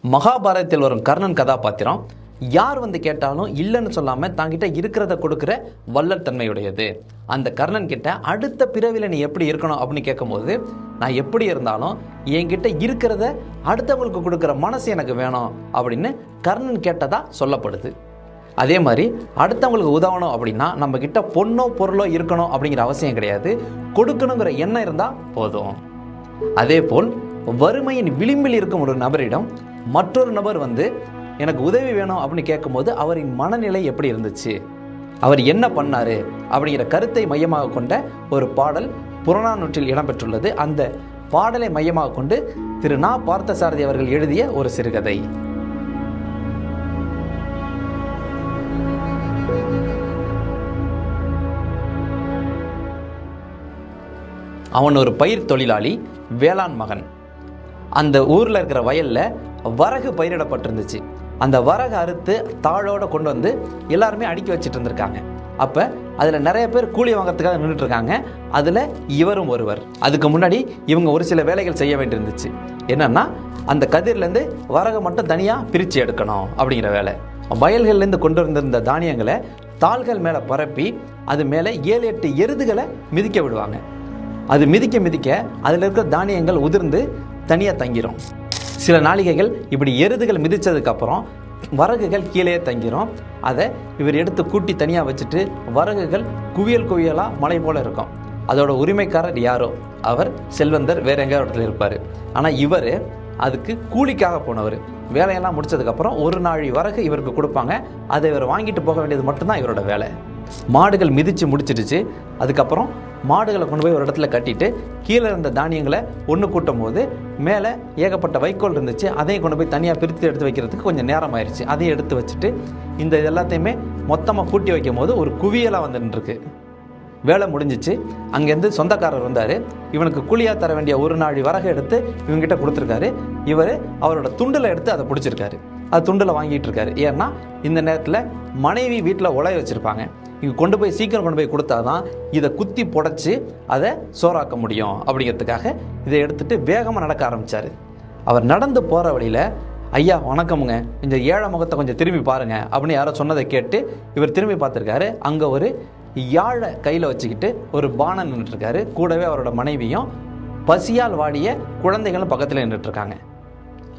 மகாபாரதத்தில் வரும் கர்ணன் கதாபாத்திரம் யார் வந்து கேட்டாலும் இல்லைன்னு சொல்லாமல் தாங்கிட்ட இருக்கிறத கொடுக்குற வள்ளல் தன்மையுடையது. அந்த கர்ணன் கிட்ட அடுத்த பிறவியில் நீ எப்படி இருக்கணும் அப்படின்னு கேட்கும்போது, நான் எப்படி இருந்தாலும் என்கிட்ட இருக்கிறத அடுத்தவங்களுக்கு கொடுக்குற மனசு எனக்கு வேணும் அப்படின்னு கர்ணன் கேட்டதா சொல்லப்படுது. அதே மாதிரி அடுத்தவங்களுக்கு உதவணும் அப்படின்னா நம்ம கிட்ட பொண்ணோ பொருளோ இருக்கணும் அப்படிங்கிற அவசியம் கிடையாது, கொடுக்கணுங்கிற எண்ணம் இருந்தால் போதும். அதே போல் வறுமையின் விளிம்பில் இருக்கும் ஒரு நபரிடம் மற்றொரு நபர் வந்து எனக்கு உதவி வேணும் அப்படின்னு கேட்கும்போது அவரின் மனநிலை எப்படி இருந்துச்சு, அவர் என்ன பண்ணாரு அப்படிங்கிற கருத்தை மையமாக கொண்ட ஒரு பாடல் புறநானூற்றில் இடம்பெற்றுள்ளது. அந்த பாடலை மையமாக கொண்டு திரு நா. பார்த்தசாரதி அவர்கள் எழுதிய ஒரு சிறுகதை. அவன் ஒரு பயிர் தொழிலாளி, வேளாண் மகன். அந்த ஊரில் இருக்கிற வயலில் வரகு பயிரிடப்பட்டிருந்துச்சு. அந்த வரகு அறுத்து தாழோடு கொண்டு வந்து எல்லாருமே அடுக்கி வச்சுட்டு இருந்திருக்காங்க. அப்போ அதில் நிறைய பேர் கூலி வாங்கிறதுக்காக நின்றுட்டு இருக்காங்க. அதில் இவரும் ஒருவர். அதுக்கு முன்னாடி இவங்க ஒரு சில வேலைகள் செய்ய வேண்டியிருந்துச்சு. என்னன்னா, அந்த கதிர்லேருந்து வரகு மட்டும் தனியாக பிரித்து எடுக்கணும் அப்படிங்கிற வேலை. வயல்கள்லேருந்து கொண்டு வந்திருந்த தானியங்களை தாள்கள் மேலே பரப்பி அது மேலே 7-8 எருதுகளை மிதிக்க விடுவாங்க. அது மிதிக்க மிதிக்க அதில் இருக்கிற தானியங்கள் உதிர்ந்து தனியாக தங்கிரும். சில நாளிகைகள் இப்படி எருதுகள் மிதித்ததுக்கப்புறம் வரகுகள் கீழே தங்கிரும். அதை இவர் எடுத்து கூட்டி தனியாக வச்சுட்டு வரகுகள் குவியல் குவியலாக மலை போல் இருக்கும். அதோட உரிமைக்காரர் யாரோ, அவர் செல்வந்தர், வேற எங்கே இடத்துல இருப்பார். ஆனால் இவர் அதுக்கு கூலிக்காக போனவர். வேலையெல்லாம் முடிச்சதுக்கப்புறம் ஒரு நாழி வரகு இவருக்கு கொடுப்பாங்க. அதை இவர் வாங்கிட்டு போக வேண்டியது மட்டும்தான் இவரோட வேலை. மாடுகள் மிதித்து முடிச்சிடுச்சு. அதுக்கப்புறம் மாடுகளை கொண்டு போய் ஒரு இடத்துல கட்டிட்டு கீழே இருந்த தானியங்களை ஒன்று கூட்டும் போது மேலே ஏகப்பட்ட வைக்கோல் இருந்துச்சு. அதையும் கொண்டு போய் தனியாக பிரித்து எடுத்து வைக்கிறதுக்கு கொஞ்சம் நேரம் ஆயிடுச்சு. அதையும் எடுத்து வச்சுட்டு இந்த எல்லாத்தையுமே மொத்தமாக கூட்டி வைக்கும் போது ஒரு குவியலாக வந்துட்டுருக்கு. வேலை முடிஞ்சிச்சு. அங்கேருந்து சொந்தக்காரர் வந்தார். இவனுக்கு கூலியாக தர வேண்டிய ஒரு நாழி வரகு எடுத்து இவங்ககிட்ட கொடுத்துருக்காரு. இவர் அவரோட துண்டில் எடுத்து அதை பிடிச்சிருக்காரு. அது துண்டில் வாங்கிட்டு இருக்காரு. ஏன்னா இந்த நேரத்தில் மனைவி வீட்டில் உலைய வச்சுருப்பாங்க. இங்கே கொண்டு போய் சீக்கிரம் கொண்டு போய் கொடுத்தாதான் இதை குத்தி புடைச்சி அதை சோறாக்க முடியும் அப்படிங்கிறதுக்காக இதை எடுத்துகிட்டு வேகமாக நடக்க ஆரம்பித்தார். அவர் நடந்து போகிற வழியில், ஐயா வணக்கமுங்க, இந்த ஏழை முகத்தை கொஞ்சம் திரும்பி பாருங்க அப்படின்னு யாரோ சொன்னதை கேட்டு இவர் திரும்பி பார்த்துருக்காரு. அங்கே ஒரு யாழை கையில் வச்சுக்கிட்டு ஒரு பானை நின்றுட்டுருக்காரு. கூடவே அவரோட மனைவியும் பசியால் வாடிய குழந்தைகளும் பக்கத்தில் நின்றுட்டுருக்காங்க.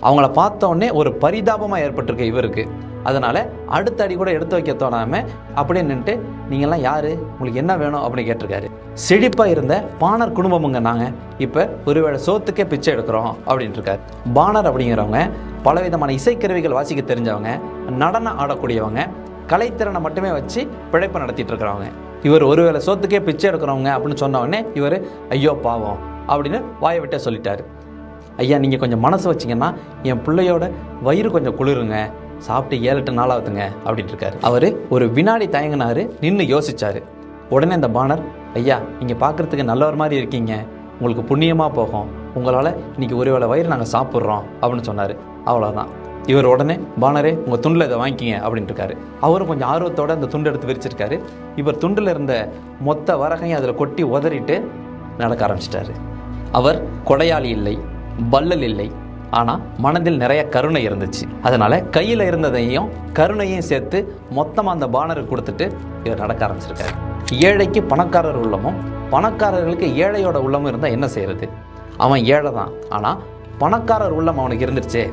அவங்கள பார்த்தோன்னே ஒரு பரிதாபமாக ஏற்பட்டிருக்கு இவருக்கு. அதனால் அடுத்த அடி கூட எடுத்து வைக்க தோணாமல் அப்படியே நின்றுட்டு, நீங்கள்லாம் யார், உங்களுக்கு என்ன வேணும் அப்படின்னு கேட்டிருக்காரு. செழிப்பாக இருந்த பாணர் குடும்பமுங்க நாங்கள், இப்போ ஒருவேளை சோத்துக்கே பிச்சை எடுக்கிறோம் அப்படின்ட்டு இருக்காரு. பாணர் அப்படிங்கிறவங்க பலவிதமான இசைக்கருவிகள் வாசிக்க தெரிஞ்சவங்க, நடனம் ஆடக்கூடியவங்க, கலைத்திறனை மட்டுமே வச்சு பிழைப்பை நடத்திட்டு இருக்கிறவங்க. இவர் ஒருவேளை சோத்துக்கே பிச்சை எடுக்கிறவங்க அப்படின்னு சொன்ன உடனே இவர் ஐயோ பாவம் அப்படின்னு வாயை விட்டே சொல்லிட்டாரு. ஐயா, நீங்கள் கொஞ்சம் மனசு வச்சிங்கன்னா என் பிள்ளையோட வயிறு கொஞ்சம் குளிருங்க, சாப்பிட்டு 7-8 நாள் ஆகுதுங்க அப்படின்ட்டு இருக்காரு. அவர் ஒரு வினாடி தயங்கினார், நின்று யோசிச்சார். உடனே அந்த பாணர், ஐயா நீங்கள் பார்க்குறதுக்கு நல்லவர் மாதிரி இருக்கீங்க, உங்களுக்கு புண்ணியமாக போகும், உங்களால் இன்றைக்கி ஒருவேளை வயிறு நாங்கள் சாப்பிட்றோம் அப்படின்னு சொன்னார். அவ்வளோதான். இவர் உடனே, பாணரே உங்கள் துண்டில் இதை வாங்கிக்கிங்க அப்படின்ட்டு இருக்காரு. அவரும் கொஞ்சம் ஆர்வத்தோடு அந்த துண்டு எடுத்து விரிச்சிருக்காரு. இவர் துண்டில் இருந்த மொத்த வரகையும் அதில் கொட்டி உதறிட்டு நடக்க ஆரம்பிச்சிட்டாரு. அவர் கொடையாளி இல்லை, வள்ளல் இல்லை, ஆனால் மனதில் நிறைய கருணை இருந்துச்சு. அதனால் கையில் இருந்ததையும் கருணையும் சேர்த்து மொத்தமாக அந்த பாணருக்கு கொடுத்துட்டு இவர் நடக்க ஆரம்பிச்சிருக்காரு. ஏழைக்கு பணக்காரர் உள்ளமும் பணக்காரர்களுக்கு ஏழையோட உள்ளமும் இருந்தால் என்ன செய்யறது? அவன் ஏழை தான், ஆனால் பணக்காரர் உள்ளம் அவனுக்கு இருந்துருச்சே.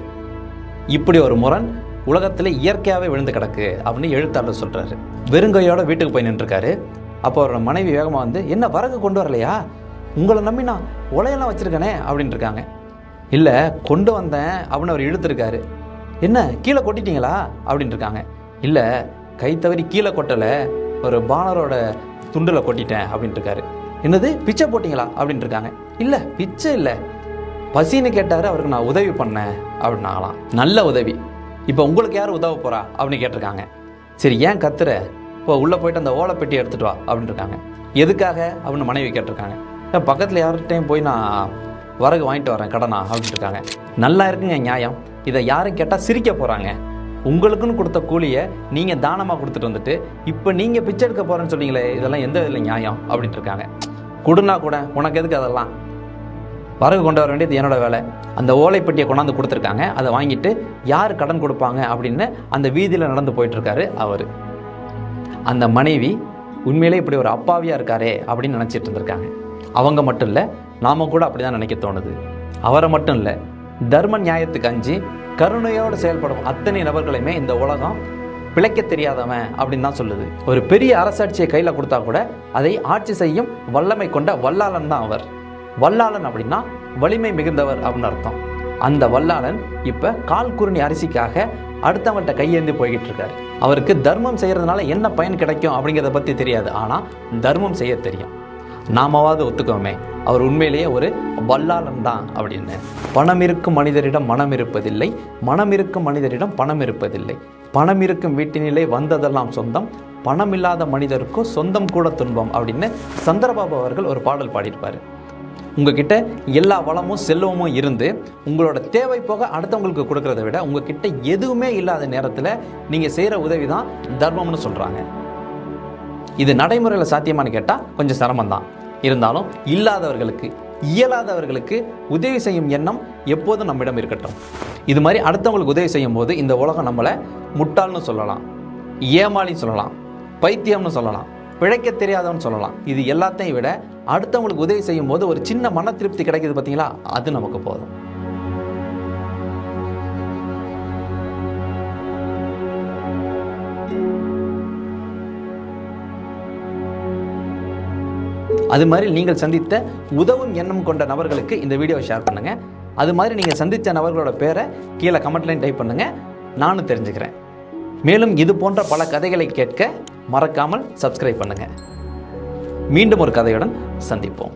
இப்படி ஒரு முரண் உலகத்தில் இயற்கையாகவே விழுந்து கிடக்கு அப்படின்னு எழுத்தாளர் சொல்கிறாரு. வெறுங்கையோட வீட்டுக்கு போய் நின்றுருக்காரு. அப்போ அவரோட மனைவி வேகமாக வந்து, என்ன வரகு கொண்டு வரலையா, உங்களை நம்பி நான் உலையெல்லாம் வச்சுருக்கேனே அப்படின்ட்டு இருக்காங்க. இல்லை கொண்டு வந்தேன் அப்படின்னு அவர் இழுத்துருக்காரு. என்ன கீழே கொட்டிட்டீங்களா அப்படின்ட்டு இருக்காங்க. இல்லை கை தவறி கீழே கொட்டலை, ஒரு பாணரோட துண்டில் கொட்டிட்டேன் அப்படின்ட்டு இருக்காரு. என்னது பிச்சை போட்டிங்களா அப்படின்ட்டு இருக்காங்க. இல்லை பிச்சை இல்லை, பசின்னு கேட்டார், அவருக்கு நான் உதவி பண்ணேன் அப்படின்னாங்களாம். நல்ல உதவி. இப்போ உங்களுக்கு யார் உதவ போகிறா அப்படின்னு கேட்டிருக்காங்க. சரி ஏன் கத்துற, இப்போ உள்ளே போயிட்டு அந்த ஓலைப்பெட்டி எடுத்துகிட்டு வா அப்படின்ட்டு இருக்காங்க. எதுக்காக அப்படின்னு மனைவி கேட்டிருக்காங்க. பக்கத்தில் யார்கிட்டையும் போய் நான் வரகு வாங்கிட்டு வரேன் கடனா அப்படின்ட்டு இருக்காங்க. நல்லா இருக்குங்க நியாயம், இதை யாரும் கேட்டால் சிரிக்க போகிறாங்க. உங்களுக்குன்னு கொடுத்த கூலியை நீங்கள் தானமாக கொடுத்துட்டு வந்துட்டு இப்போ நீங்கள் பிச்சை எடுக்க போகிறேன்னு சொன்னீங்களே, இதெல்லாம் எந்த இதில் நியாயம் அப்படின்ட்டு இருக்காங்க. கொடுனா கூட உனக்கு எதுக்கு அதெல்லாம், வரகு கொண்டு வர வேண்டியது என்னோட வேலை. அந்த ஓலைப்பெட்டியை கொண்டாந்து கொடுத்துருக்காங்க. அதை வாங்கிட்டு யார் கடன் கொடுப்பாங்க அப்படின்னு அந்த வீதியில் நடந்து போயிட்டுருக்காரு அவர். அந்த மனைவி உண்மையிலே இப்படி ஒரு அப்பாவியாக இருக்காரே அப்படின்னு நினச்சிட்டு இருந்திருக்காங்க. அவங்க மட்டும் இல்லை, நாம் கூட அப்படி தான் நினைக்க தோணுது. அவரை மட்டும் இல்லை, தர்ம நியாயத்துக்கு அஞ்சு கருணையோடு செயல்படும் அத்தனை நபர்களையுமே இந்த உலகம் பிழைக்க தெரியாதவன் அப்படின்னு தான் சொல்லுது. ஒரு பெரிய அரசாட்சியை கையில் கொடுத்தா கூட அதை ஆட்சி செய்யும் வல்லமை கொண்ட வல்லாளன் தான் அவர். வல்லாளன் அப்படின்னா வலிமை மிகுந்தவர் அப்படின்னு அர்த்தம். அந்த வல்லாளன் இப்போ கால் குருணி அரிசிக்காக அடுத்தவங்கள்ட்ட கையேந்தி போய்கிட்டு இருக்காரு. அவருக்கு தர்மம் செய்கிறதுனால என்ன பயன் கிடைக்கும் அப்படிங்கிறத பற்றி தெரியாது, ஆனால் தர்மம் செய்ய தெரியும். நாமாவது ஒத்துக்கோமே, அவர் உண்மையிலேயே ஒரு வல்லாளன் தான் அப்படின்னு. பணம் இருக்கும் மனிதரிடம் மனம் இருப்பதில்லை, மனம் இருக்கும் மனிதரிடம் பணம் இருப்பதில்லை. பணம் இருக்கும் வீட்டினிலே வந்ததெல்லாம் சொந்தம், பணம் இல்லாத மனிதருக்கோ சொந்தம் கூட துன்பம் அப்படின்னு சந்திரபாபு அவர்கள் ஒரு பாடல் பாடியிருப்பார். உங்ககிட்ட எல்லா வளமும் செல்வமும் இருந்து உங்களோட தேவை போக அடுத்தவங்களுக்கு கொடுக்கறத விட உங்ககிட்ட எதுவுமே இல்லாத நேரத்தில் நீங்கள் செய்கிற உதவி தான் தர்மம்னு சொல்கிறாங்க. இது நடைமுறையில் சாத்தியமானு கேட்டால் கொஞ்சம் சிரமம்தான். இருந்தாலும் இல்லாதவர்களுக்கு, இயலாதவர்களுக்கு உதவி செய்யும் எண்ணம் எப்போதும் நம்மிடம் இருக்கட்டும். இது மாதிரி அடுத்தவங்களுக்கு உதவி செய்யும் போது இந்த உலகம் நம்மளை முட்டாள்னு சொல்லலாம், ஏமாளின்னு சொல்லலாம், பைத்தியம்னு சொல்லலாம், பிழைக்க தெரியாதவன்னு சொல்லலாம். இது எல்லாத்தையும் விட அடுத்தவங்களுக்கு உதவி செய்யும் போது ஒரு சின்ன மன திருப்தி கிடைக்குது பார்த்தீங்களா, அது நமக்கு போதும். அது மாதிரி நீங்கள் சந்தித்த உதவும் எண்ணம் கொண்ட நபர்களுக்கு இந்த வீடியோவை ஷேர் பண்ணுங்கள். அது மாதிரி நீங்கள் சந்தித்த நபர்களோட பேரை கீழே கமெண்ட்லையும் டைப் பண்ணுங்கள், நானும் தெரிஞ்சுக்கிறேன். மேலும் இது போன்ற பல கதைகளை கேட்க மறக்காமல் சப்ஸ்கிரைப் பண்ணுங்கள். மீண்டும் ஒரு கதையுடன் சந்திப்போம்.